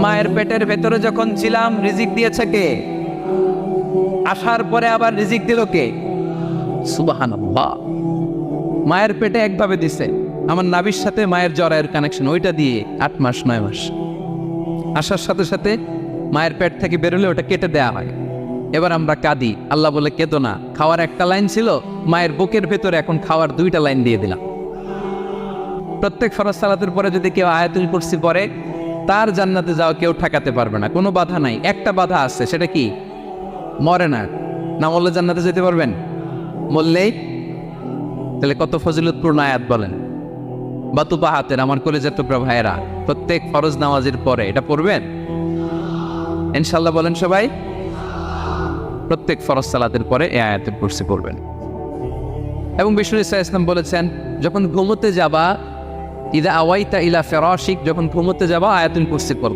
মায়ের পেটের ভেতরে যখন ছিলাম রিজিক দিয়েছে কে? আসার পরে আবার রিজিক দিল কে? সুবহানাল্লাহ। মায়ের পেটে একভাবে দিছে, আমার নাভির সাথে মায়ের জরায়ের কানেকশন, ওইটা দিয়ে 8 মাস 9 মাস। আসার সাথে সাথে মায়ের পেট থেকে বেরোলে ওটা কেটে দেয়া হয়। এবার আমরা কাঁদি, আল্লাহ বলে কেঁদো না, খাওয়ার একটা লাইন ছিল, মায়ের বুকের ভেতরে এখন খাওয়ার 2টা লাইন দিয়ে দিলাম। প্রত্যেক ফরজ সালাতের পরে যদি কেউ আয়াতুল কুরসি পড়ে, তার জান্নাতে যাওয়া কেউ ঠেকাতে পারবে না, কোনো বাধা নাই। একটা বাধা আছে, সেটা কি? মরে না। না মরলে জান্নাতে যেতে পারবেন? মরলেই? তাহলে কত ফজিলতপূর্ণ আয়াত বলেন। বাতুপা হাতের আমার কলেজের টুকরা ভাইয়েরা, প্রত্যেক ফরজ নামাজের পরে এটা পড়বেন ইনশাল্লাহ। বলেন সবাই, প্রত্যেক ফরজ সালাতের পরে এই আয়াতুল কুরসি পড়বেন। এবং বিষ্ণু ইসলাম বলেছেন, যখন ঘুমোতে যাবা, ইদা আওয়াইতা ইলা ফিরাশিক, যখন ঘুমোতে যাবা আয়াতুল কুরসি পড়বে।